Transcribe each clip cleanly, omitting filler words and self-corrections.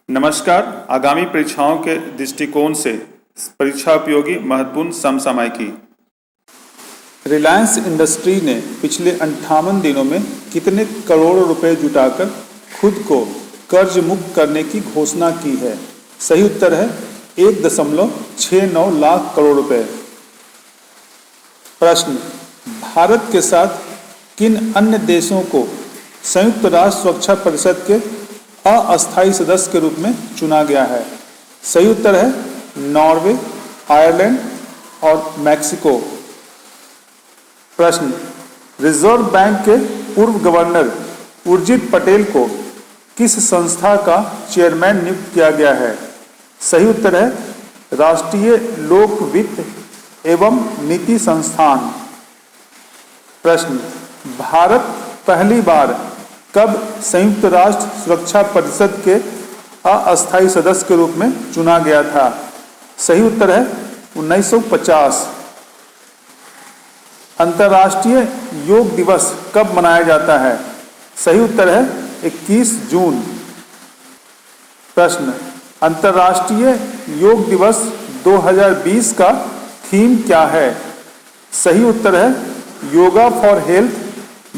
नमस्कार। आगामी परीक्षाओं के दृष्टिकोण से परीक्षा उपयोगी महत्वपूर्ण समसामयिकी। रिलायंस इंडस्ट्री ने पिछले 58 दिनों में कितने करोड़ रुपए जुटाकर खुद को कर्ज मुक्त करने की घोषणा की है? सही उत्तर है 1.69 लाख करोड़ रुपए। प्रश्न, भारत के साथ किन अन्य देशों को संयुक्त राष्ट्र सुरक्षा परिषद के अस्थायी सदस्य के रूप में चुना गया है? सही उत्तर है नॉर्वे, आयरलैंड और मैक्सिको। प्रश्न, रिजर्व बैंक के पूर्व गवर्नर उर्जित पटेल को किस संस्था का चेयरमैन नियुक्त किया गया है? सही उत्तर है राष्ट्रीय लोक वित्त एवं नीति संस्थान। प्रश्न, भारत पहली बार कब संयुक्त राष्ट्र सुरक्षा परिषद के अस्थायी सदस्य के रूप में चुना गया था? सही उत्तर है 1950। अंतर्राष्ट्रीय योग दिवस कब मनाया जाता है? सही उत्तर है 21 जून। प्रश्न, अंतर्राष्ट्रीय योग दिवस 2020 का थीम क्या है? सही उत्तर है yoga for health,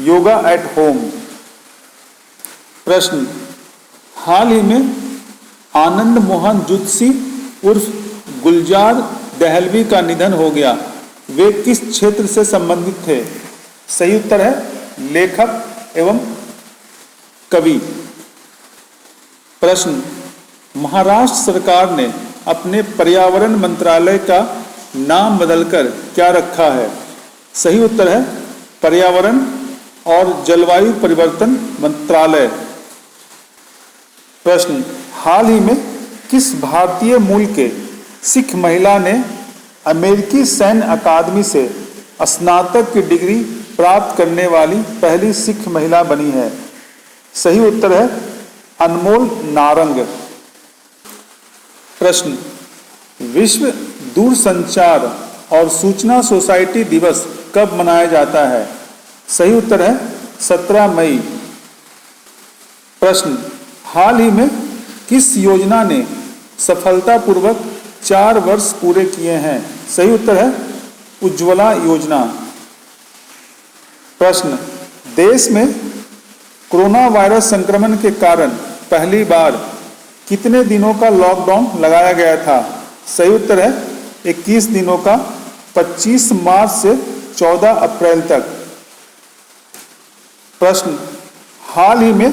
yoga at home. प्रश्न, हाल ही में आनंद मोहन जुत्सी उर्फ गुलजार दहलवी का निधन हो गया। वे किस क्षेत्र से संबंधित थे? सही उत्तर है लेखक एवं कवि। प्रश्न, महाराष्ट्र सरकार ने अपने पर्यावरण मंत्रालय का नाम बदलकर क्या रखा है? सही उत्तर है पर्यावरण और जलवायु परिवर्तन मंत्रालय। प्रश्न, हाल ही में किस भारतीय मूल के सिख महिला ने अमेरिकी सैन्य अकादमी से स्नातक की डिग्री प्राप्त करने वाली पहली सिख महिला बनी है? सही उत्तर है अनमोल नारंग। प्रश्न, विश्व दूरसंचार और सूचना सोसाइटी दिवस कब मनाया जाता है? सही उत्तर है 17 मई। प्रश्न, हाल ही में किस योजना ने सफलतापूर्वक 4 वर्ष पूरे किए हैं? सही उत्तर है उज्ज्वला योजना। प्रश्न, देश में कोरोना वायरस संक्रमण के कारण पहली बार कितने दिनों का लॉकडाउन लगाया गया था? सही उत्तर है 21 दिनों का, 25 मार्च से 14 अप्रैल तक। प्रश्न, हाल ही में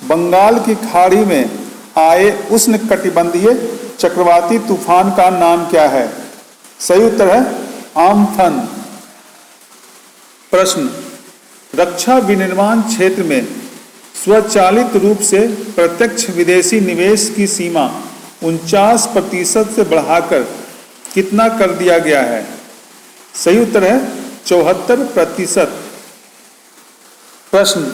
बंगाल की खाड़ी में आए उष्णकटिबंधीय चक्रवाती तूफान का नाम क्या है? सही उत्तर है आम्फन। प्रश्न, रक्षा विनिर्माण क्षेत्र में स्वचालित रूप से प्रत्यक्ष विदेशी निवेश की सीमा 49% से बढ़ाकर कितना कर दिया गया है? सही उत्तर है 74%। प्रश्न,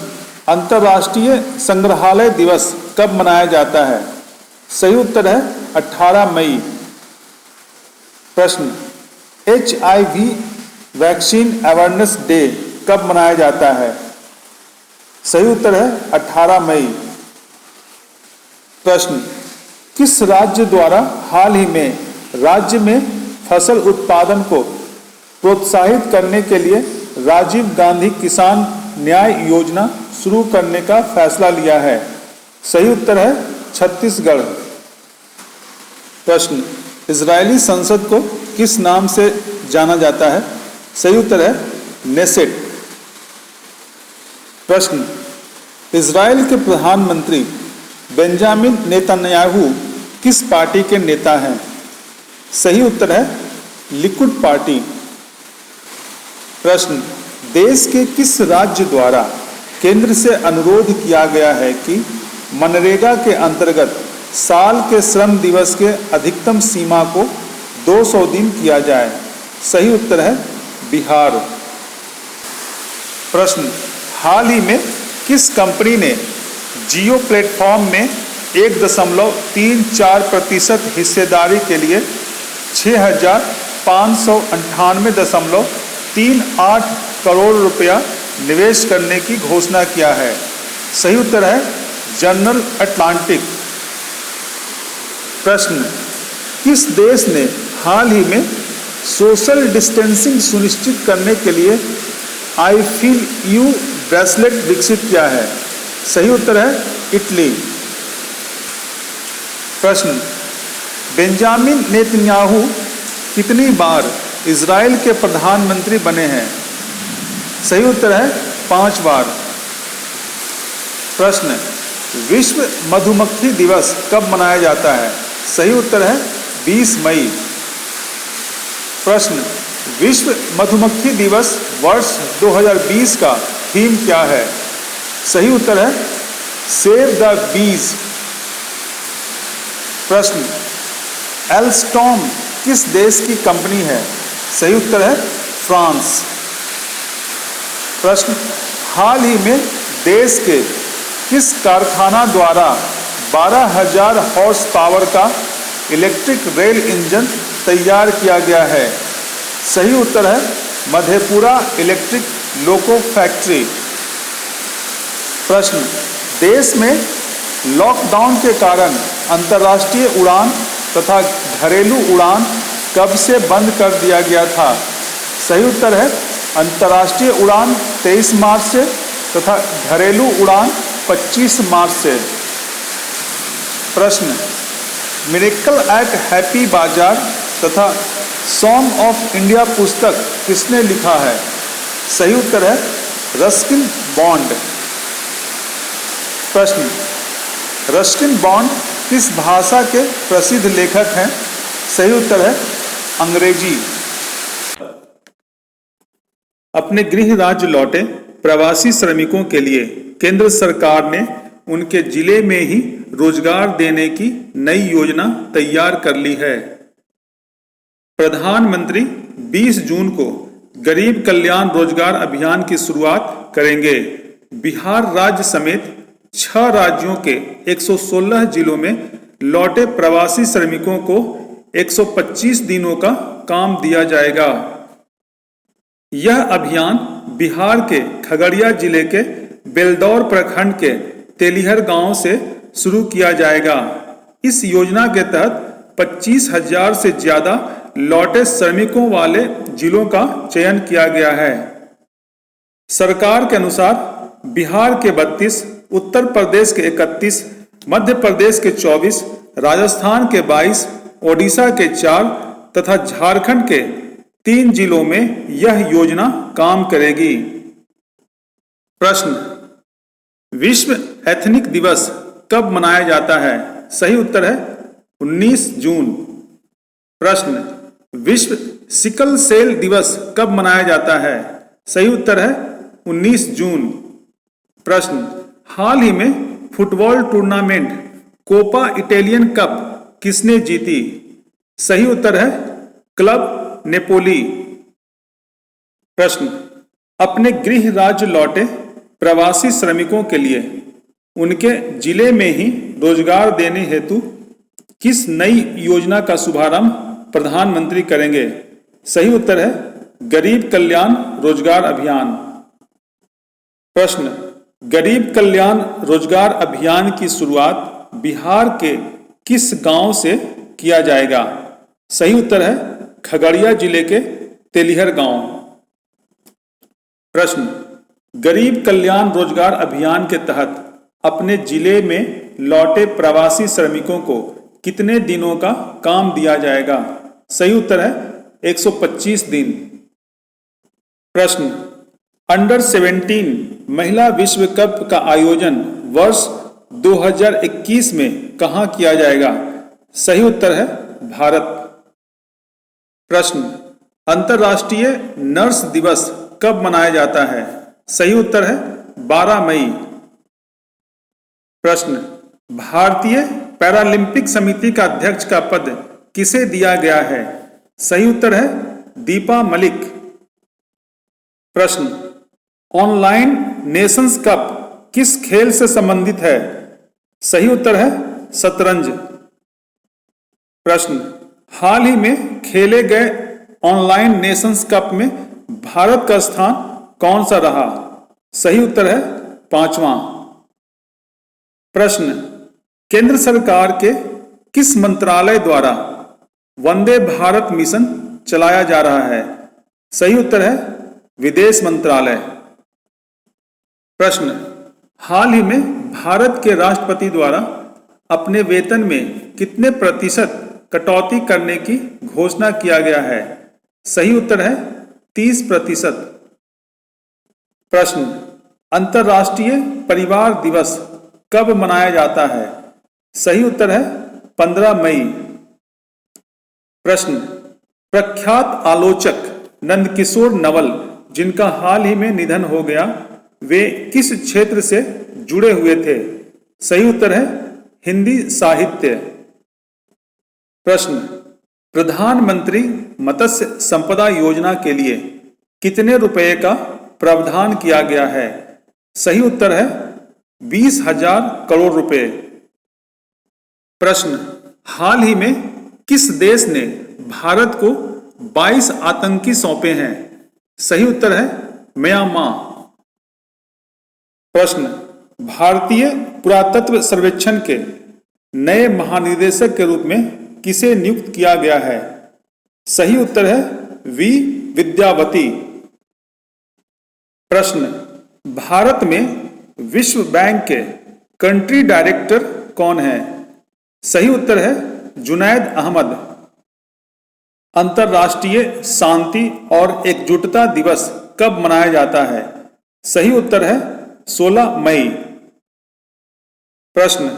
अंतर्राष्ट्रीय संग्रहालय दिवस कब मनाया जाता है? सही उत्तर है 18 मई। प्रश्न, HIV वैक्सीन अवेयरनेस डे कब मनाया जाता है? सही उत्तर है 18 मई। प्रश्न, किस राज्य द्वारा हाल ही में राज्य में फसल उत्पादन को प्रोत्साहित करने के लिए राजीव गांधी किसान न्याय योजना शुरू करने का फैसला लिया है? सही उत्तर है छत्तीसगढ़। प्रश्न, इजरायली संसद को किस नाम से जाना जाता है? सही उत्तर है नेसेट। प्रश्न, इजरायल के प्रधानमंत्री बेंजामिन नेतन्याहू किस पार्टी के नेता हैं? सही उत्तर है लिकुड पार्टी। प्रश्न, देश के किस राज्य द्वारा केंद्र से अनुरोध किया गया है कि मनरेगा के अंतर्गत साल के श्रम दिवस के अधिकतम सीमा को 200 दिन किया जाए? सही उत्तर है बिहार। प्रश्न, हाल ही में किस कंपनी ने जियो प्लेटफॉर्म में 1.34% हिस्सेदारी के लिए 6,598.38 करोड़ रुपया निवेश करने की घोषणा किया है? सही उत्तर है जनरल अटलांटिक। प्रश्न, किस देश ने हाल ही में सोशल डिस्टेंसिंग सुनिश्चित करने के लिए आई फील यू ब्रेसलेट विकसित किया है? सही उत्तर है इटली। प्रश्न, बेंजामिन नेतन्याहू कितनी बार इजराइल के प्रधानमंत्री बने हैं? सही उत्तर है 5 बार। प्रश्न, विश्व मधुमक्खी दिवस कब मनाया जाता है? सही उत्तर है 20 मई। प्रश्न, विश्व मधुमक्खी दिवस वर्ष 2020 का थीम क्या है? सही उत्तर है सेव द बीज। प्रश्न, एल्स्टॉम किस देश की कंपनी है? सही उत्तर है फ्रांस। प्रश्न, हाल ही में देश के किस कारखाना द्वारा 12,000 हॉर्स पावर का इलेक्ट्रिक रेल इंजन तैयार किया गया है? सही उत्तर है मधेपुरा इलेक्ट्रिक लोको फैक्ट्री। प्रश्न, देश में लॉकडाउन के कारण अंतर्राष्ट्रीय उड़ान तथा घरेलू उड़ान कब से बंद कर दिया गया था? सही उत्तर है अंतर्राष्ट्रीय उड़ान 23 मार्च से तथा घरेलू उड़ान 25 मार्च से। प्रश्न, मिरेकल एट हैप्पी बाजार तथा सॉन्ग ऑफ इंडिया पुस्तक किसने लिखा है? सही उत्तर है रस्किन बॉन्ड। प्रश्न, रस्किन बॉन्ड किस भाषा के प्रसिद्ध लेखक हैं? सही उत्तर है अंग्रेजी। अपने गृह राज्य लौटे प्रवासी श्रमिकों के लिए केंद्र सरकार ने उनके जिले में ही रोजगार देने की नई योजना तैयार कर ली है। प्रधानमंत्री 20 जून को गरीब कल्याण रोजगार अभियान की शुरुआत करेंगे। बिहार राज्य समेत 6 राज्यों के 116 जिलों में लौटे प्रवासी श्रमिकों को 125 दिनों का काम दिया जाएगा। यह अभियान बिहार के खगड़िया जिले के बेलदौर प्रखंड के तेलिहर गांव से शुरू किया जाएगा। इस योजना के तहत 25,000 से ज्यादा लौटे श्रमिकों वाले जिलों का चयन किया गया है। सरकार के अनुसार बिहार के 32, उत्तर प्रदेश के 31, मध्य प्रदेश के 24, राजस्थान के 22, ओडिशा के 4 तथा झारखंड के 3 जिलों में यह योजना काम करेगी। प्रश्न, विश्व एथनिक दिवस कब मनाया जाता है? सही उत्तर है 19 जून। प्रश्न, विश्व सिकल सेल दिवस कब मनाया जाता है? सही उत्तर है 19 जून। प्रश्न, हाल ही में football tournament Coppa Italian cup किसने जीती? सही उत्तर है क्लब नेपोली। प्रश्न, अपने गृह राज्य लौटे प्रवासी श्रमिकों के लिए उनके जिले में ही रोजगार देने हेतु किस नई योजना का शुभारंभ प्रधानमंत्री करेंगे? सही उत्तर है गरीब कल्याण रोजगार अभियान। प्रश्न, गरीब कल्याण रोजगार अभियान की शुरुआत बिहार के किस गांव से किया जाएगा? सही उत्तर है खगड़िया जिले के तेलिहर गांव। प्रश्न, गरीब कल्याण रोजगार अभियान के तहत अपने जिले में लौटे प्रवासी श्रमिकों को कितने दिनों का काम दिया जाएगा? सही उत्तर है 125 दिन। प्रश्न, अंडर 17 महिला विश्व कप का आयोजन वर्ष 2021 में कहां किया जाएगा? सही उत्तर है भारत। प्रश्न, अंतर्राष्ट्रीय नर्स दिवस कब मनाया जाता है? सही उत्तर है 12 मई। प्रश्न, भारतीय पैरालंपिक समिति का अध्यक्ष का पद किसे दिया गया है? सही उत्तर है दीपा मलिक। प्रश्न, ऑनलाइन नेशंस कप किस खेल से संबंधित है? सही उत्तर है शतरंज। प्रश्न, हाल ही में खेले गए ऑनलाइन नेशंस कप में भारत का स्थान कौन सा रहा? सही उत्तर है 5वां। प्रश्न, केंद्र सरकार के किस मंत्रालय द्वारा वंदे भारत मिशन चलाया जा रहा है? सही उत्तर है विदेश मंत्रालय। प्रश्न, हाल ही में भारत के राष्ट्रपति द्वारा अपने वेतन में कितने प्रतिशत कटौती करने की घोषणा किया गया है? सही उत्तर है 30%। प्रश्न, अंतर्राष्ट्रीय परिवार दिवस कब मनाया जाता है? सही उत्तर है 15 मई। प्रश्न, प्रख्यात आलोचक नंदकिशोर नवल जिनका हाल ही में निधन हो गया, वे किस क्षेत्र से जुड़े हुए थे? सही उत्तर है हिंदी साहित्य। प्रश्न, प्रधानमंत्री मत्स्य संपदा योजना के लिए कितने रुपए का प्रावधान किया गया है? सही उत्तर है 20,000 करोड़ रुपए। प्रश्न, हाल ही में किस देश ने भारत को 22 आतंकी सौंपे हैं? सही उत्तर है म्यांमार। प्रश्न, भारतीय पुरातत्व सर्वेक्षण के नए महानिदेशक के रूप में किसे नियुक्त किया गया है? सही उत्तर है वी विद्यावती। प्रश्न, भारत में विश्व बैंक के कंट्री डायरेक्टर कौन है? सही उत्तर है जुनैद अहमद। अंतर्राष्ट्रीय शांति और एकजुटता दिवस कब मनाया जाता है? सही उत्तर है 16 मई। प्रश्न,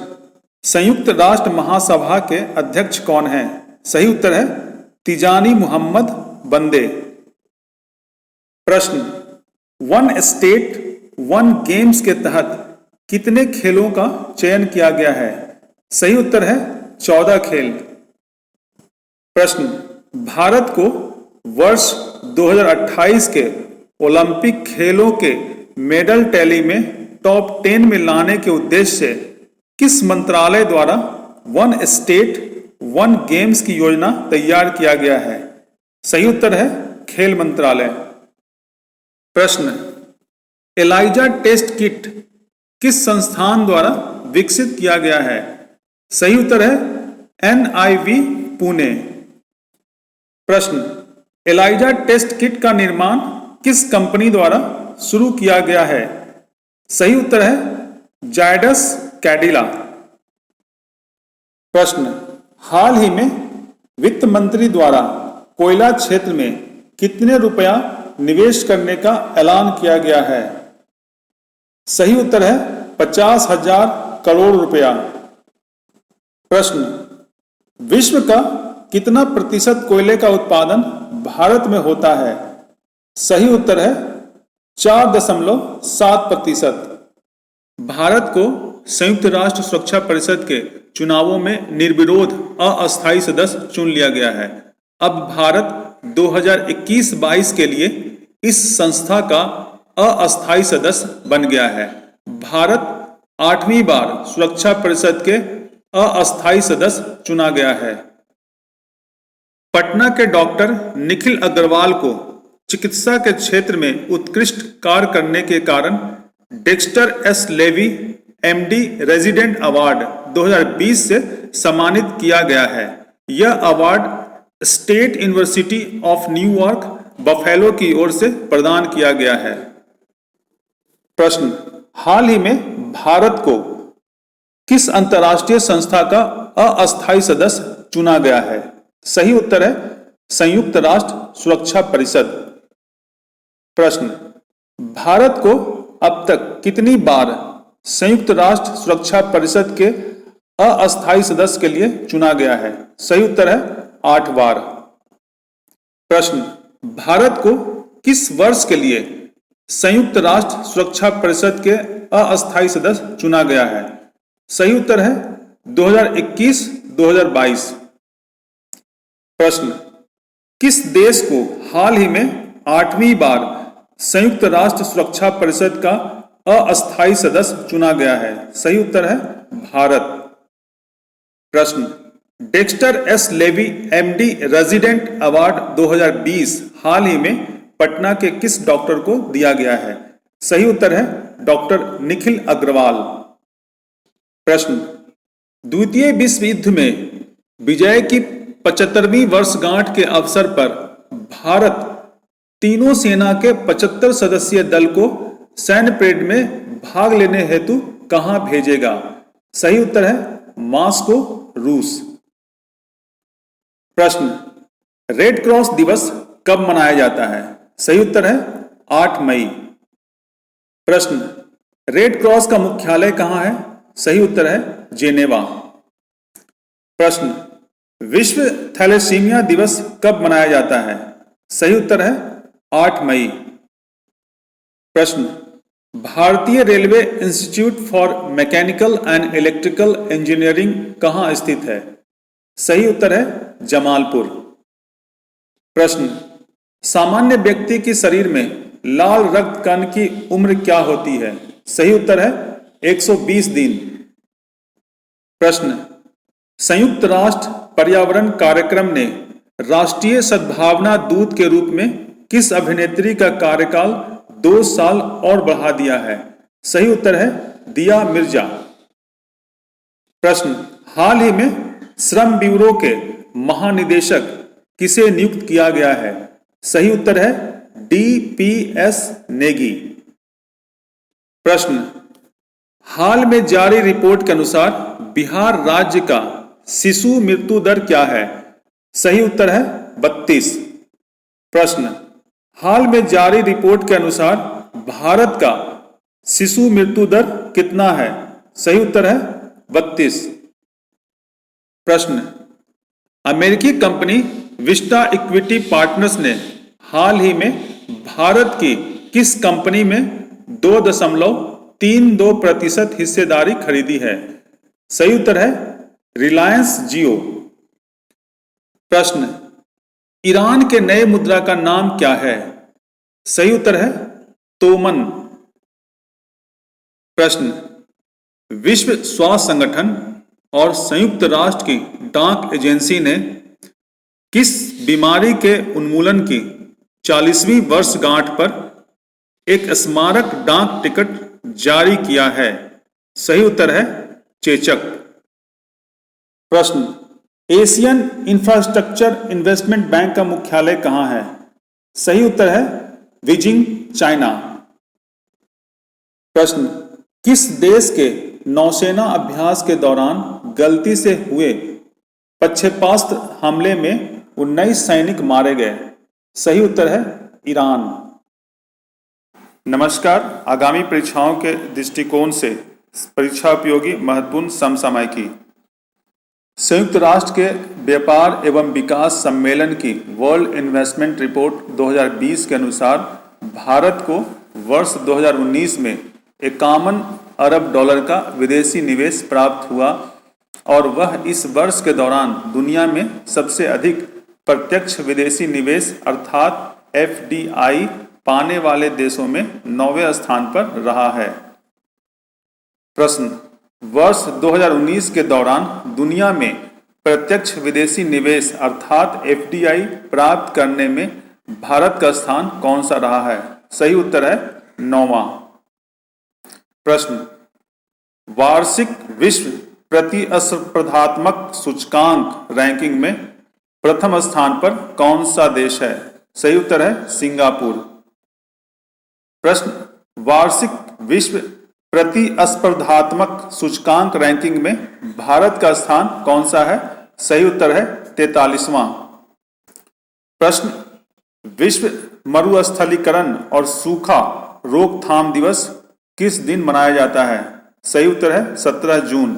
संयुक्त राष्ट्र महासभा के अध्यक्ष कौन हैं? सही उत्तर है तिजानी मोहम्मद बंदे। प्रश्न, वन स्टेट वन गेम्स के तहत कितने खेलों का चयन किया गया है? सही उत्तर है 14 खेल। प्रश्न, भारत को वर्ष 2028 के ओलंपिक खेलों के मेडल टैली में टॉप 10 में लाने के उद्देश्य से किस मंत्रालय द्वारा वन स्टेट वन गेम्स की योजना तैयार किया गया है? सही उत्तर है खेल मंत्रालय। प्रश्न, एलाइजा टेस्ट किट किस संस्थान द्वारा विकसित किया गया है? सही उत्तर है NIV पुणे। प्रश्न, एलाइजा टेस्ट किट का निर्माण किस कंपनी द्वारा शुरू किया गया है? सही उत्तर है जायडस कैडिला। प्रश्न, हाल ही में वित्त मंत्री द्वारा कोयला क्षेत्र में कितने रुपया निवेश करने का ऐलान किया गया है? सही उत्तर है 50,000 करोड़ रुपया। प्रश्न, विश्व का कितना प्रतिशत कोयले का उत्पादन भारत में होता है? सही उत्तर है 4.7%। भारत को संयुक्त राष्ट्र सुरक्षा परिषद के चुनावों में निर्विरोध अस्थायी सदस्य चुन लिया गया है। अब भारत 2021-22 के लिए इस संस्था का अस्थायी सदस्य बन गया है। भारत 8वीं बार सुरक्षा परिषद के अस्थायी सदस्य चुना गया है। पटना के डॉक्टर निखिल अग्रवाल को चिकित्सा के क्षेत्र में उत्कृष्ट कार्य करने के कारण Dexter S Levy MD resident award 2020 से सम्मानित किया गया है। यह award State University of New York Buffalo की ओर से प्रदान किया गया है। प्रश्न, हाल ही में भारत को किस अंतर्राष्ट्रीय संस्था का अस्थायी सदस्य चुना गया है? सही उत्तर है संयुक्त राष्ट्र सुरक्षा परिषद। प्रश्न, भारत को अब तक कितनी बार संयुक्त राष्ट्र सुरक्षा परिषद के अस्थायी सदस्य के लिए चुना गया है? सही उत्तर है 8 बार। प्रश्न, भारत को किस वर्ष के लिए संयुक्त राष्ट्र सुरक्षा परिषद के अस्थायी सदस्य चुना गया है? सही उत्तर है 2021-2022। प्रश्न, किस देश को हाल ही में 8वीं बार संयुक्त राष्ट्र सुरक्षा परिषद का अस्थायी सदस्य चुना गया है? सही उत्तर है भारत। प्रश्न, Dexter S Levy MD resident award 2020 हाल ही में पटना के किस डॉक्टर को दिया गया है? सही उत्तर है डॉक्टर निखिल अग्रवाल। प्रश्न, द्वितीय विश्व युद्ध में विजय की 75वीं वर्षगांठ के अवसर पर भारत तीनों सेना के 75 सदस्यीय दल को सैन्य परेड में भाग लेने हेतु कहां भेजेगा? सही उत्तर है मॉस्को, रूस। प्रश्न, रेड क्रॉस दिवस कब मनाया जाता है? सही उत्तर है 8 मई। प्रश्न, रेड क्रॉस का मुख्यालय कहां है? सही उत्तर है जेनेवा। प्रश्न, विश्व थैलेसीमिया दिवस कब मनाया जाता है? सही उत्तर है 8 मई। प्रश्न, भारतीय railway institute for mechanical and electrical engineering कहां स्थित है? सही उत्तर है जमालपुर। प्रश्न, सामान्य व्यक्ति के शरीर में लाल रक्त कण की उम्र क्या होती है? सही उत्तर है 120 दिन। प्रश्न, संयुक्त राष्ट्र पर्यावरण कार्यक्रम ने राष्ट्रीय सद्भावना दूत के रूप में किस अभिनेत्री का कार्यकाल 2 साल और बढ़ा दिया है? सही उत्तर है दिया मिर्जा। प्रश्न, हाल ही में श्रम ब्यूरो के महानिदेशक किसे नियुक्त किया गया है? सही उत्तर है DPS नेगी। प्रश्न, हाल में जारी रिपोर्ट के अनुसार बिहार राज्य का शिशु मृत्यु दर क्या है? सही उत्तर है 32। प्रश्न, हाल में जारी रिपोर्ट के अनुसार भारत का शिशु मृत्यु दर कितना है? सही उत्तर है 32। प्रश्न, अमेरिकी कंपनी विस्टा इक्विटी पार्टनर्स ने हाल ही में भारत की किस कंपनी में 2.32% हिस्सेदारी खरीदी है? सही उत्तर है रिलायंस जियो। प्रश्न, ईरान के नए मुद्रा का नाम क्या है? सही उत्तर है तोमन। प्रश्न, विश्व स्वास्थ्य संगठन और संयुक्त राष्ट्र की डाक एजेंसी ने किस बीमारी के उन्मूलन की 40वीं वर्षगांठ पर एक स्मारक डाक टिकट जारी किया है? सही उत्तर है चेचक। प्रश्न, एशियन इंफ्रास्ट्रक्चर इन्वेस्टमेंट बैंक का मुख्यालय कहां है? सही उत्तर है बीजिंग, चाइना। प्रश्न, किस देश के नौसेना अभ्यास के दौरान गलती से हुए प्रक्षेपास्त्र हमले में 19 सैनिक मारे गए? सही उत्तर है ईरान। नमस्कार। आगामी परीक्षाओं के दृष्टिकोण से परीक्षा उपयोगी महत्वपूर्ण समसामयिकी। संयुक्त राष्ट्र के व्यापार एवं विकास सम्मेलन की वर्ल्ड इन्वेस्टमेंट रिपोर्ट 2020 के अनुसार भारत को वर्ष 2019 में 51 अरब डॉलर का विदेशी निवेश प्राप्त हुआ और वह इस वर्ष के दौरान दुनिया में सबसे अधिक प्रत्यक्ष विदेशी निवेश अर्थात FDI पाने वाले देशों में 9वें स्थान पर रहा है। प्रश्न, वर्ष 2019 के दौरान दुनिया में प्रत्यक्ष विदेशी निवेश अर्थात FDI प्राप्त करने में भारत का स्थान कौन सा रहा है? सही उत्तर है 9वां। प्रश्न, वार्षिक विश्व प्रतिस्पर्धात्मक सूचकांक रैंकिंग में प्रथम स्थान पर कौन सा देश है? सही उत्तर है सिंगापुर। प्रश्न, वार्षिक विश्व प्रतिस्पर्धात्मक सूचकांक रैंकिंग में भारत का स्थान कौन सा है? सही उत्तर है 43वां। प्रश्न, विश्व मरुस्थलीकरण और सूखा रोकथाम दिवस किस दिन मनाया जाता है? सही उत्तर है 17 जून।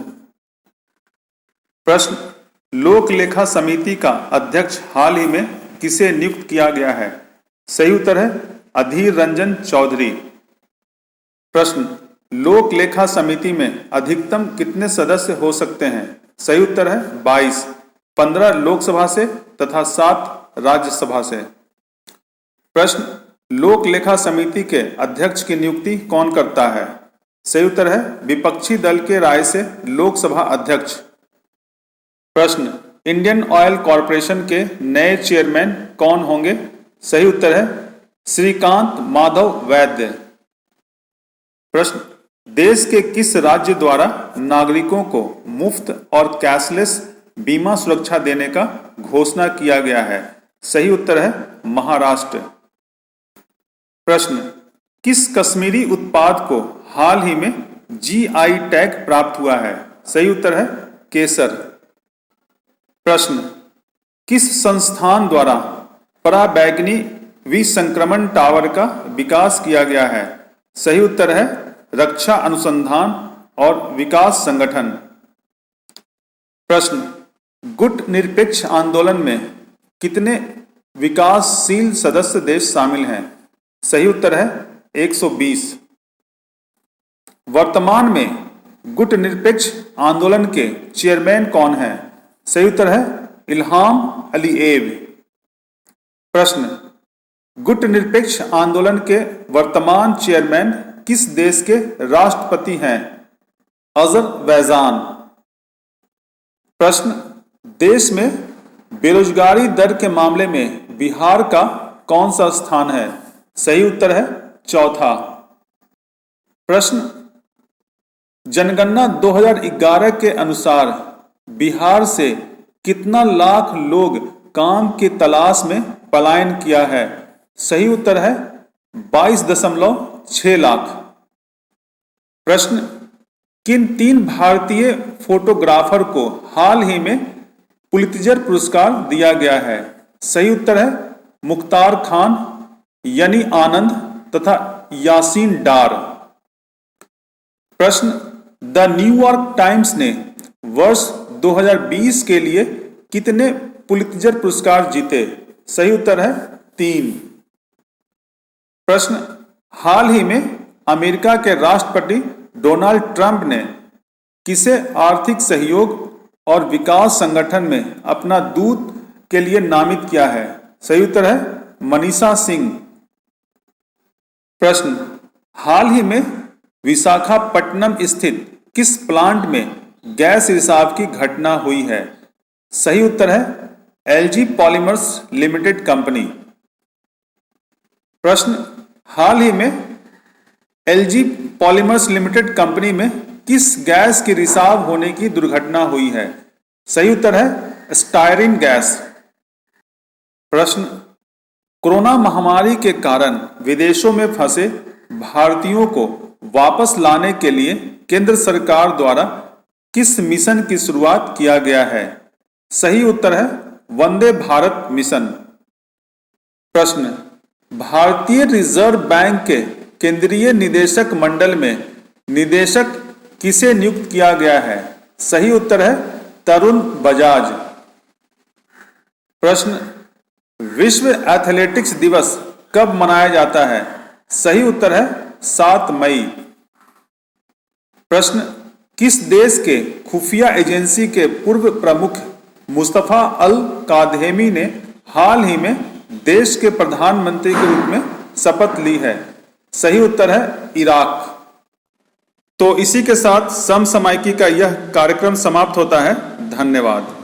प्रश्न, लोक लेखा समिति का अध्यक्ष हाल ही में किसे नियुक्त किया गया है? सही उत्तर है अधीर रंजन चौधरी। प्रश्न, लोक लेखा समिति में अधिकतम कितने सदस्य हो सकते हैं? सही उत्तर है 22, 15 लोकसभा से तथा 7 राज्यसभा से। प्रश्न, लोक लेखा समिति के अध्यक्ष की नियुक्ति कौन करता है? सही उत्तर है विपक्षी दल के राय से लोकसभा अध्यक्ष। प्रश्न, इंडियन ऑयल कॉरपोरेशन के नए चेयरमैन कौन होंगे? सही उत्तर है श्रीकांत माधव वैद्य। प्रश्न, देश के किस राज्य द्वारा नागरिकों को मुफ्त और कैशलेस बीमा सुरक्षा देने का घोषणा किया गया है? सही उत्तर है महाराष्ट्र। प्रश्न, किस कश्मीरी उत्पाद को हाल ही में जीआई टैग प्राप्त हुआ है? सही उत्तर है केसर। प्रश्न, किस संस्थान द्वारा पराबैंगनी विसंक्रमण टावर का विकास किया गया है? सही उत्तर है रक्षा अनुसंधान और विकास संगठन। प्रश्न, गुट निरपेक्ष आंदोलन में कितने विकासशील सदस्य देश शामिल हैं? सही उत्तर है 120। वर्तमान में गुट निरपेक्ष आंदोलन के चेयरमैन कौन हैं? सही उत्तर है इल्हाम अलीएव। प्रश्न, गुट निरपेक्ष आंदोलन के वर्तमान चेयरमैन किस देश के राष्ट्रपति हैं? अजरबैजान। प्रश्न, देश में बेरोजगारी दर के मामले में बिहार का कौन सा स्थान है? सही उत्तर है चौथा। प्रश्न, जनगणना 2011 के अनुसार बिहार से कितना लाख लोग काम की तलाश में पलायन किया है? सही उत्तर है 22.6 लाख। प्रश्न, किन 3 भारतीय फोटोग्राफर को हाल ही में पुलित्जर पुरस्कार दिया गया है? सही उत्तर है मुख्तार खान, यानी आनंद तथा यासीन डार। प्रश्न, द न्यूयॉर्क टाइम्स ने वर्ष 2020 के लिए कितने पुलित्जर पुरस्कार जीते? सही उत्तर है 3। प्रश्न, हाल ही में अमेरिका के राष्ट्रपति डोनाल्ड ट्रंप ने किसे आर्थिक सहयोग और विकास संगठन में अपना दूत के लिए नामित किया है? सही उत्तर है मनीषा सिंह। प्रश्न, हाल ही में विशाखापट्टनम स्थित किस प्लांट में गैस रिसाव की घटना हुई है? सही उत्तर है एलजी पॉलीमर्स लिमिटेड कंपनी। प्रश्न, हाल ही में एलजी पॉलीमर्स लिमिटेड कंपनी में किस गैस की रिसाव होने की दुर्घटना हुई है? सही उत्तर है स्टायरीन गैस। प्रश्न, कोरोना महामारी के कारण विदेशों में फंसे भारतीयों को वापस लाने के लिए केंद्र सरकार द्वारा किस मिशन की शुरुआत किया गया है? सही उत्तर है वंदे भारत मिशन। प्रश्न, भारतीय रिजर्व बैंक के केंद्रीय निदेशक मंडल में निदेशक किसे नियुक्त किया गया है? सही उत्तर है तरुण बजाज। प्रश्न, विश्व एथलेटिक्स दिवस कब मनाया जाता है? सही उत्तर है 7 मई। प्रश्न, किस देश के खुफिया एजेंसी के पूर्व प्रमुख मुस्तफा अल कादेमी ने हाल ही में देश के प्रधानमंत्री के रूप में शपथ ली है? सही उत्तर है इराक। तो इसी के साथ समसामयिकी का यह कार्यक्रम समाप्त होता है। धन्यवाद।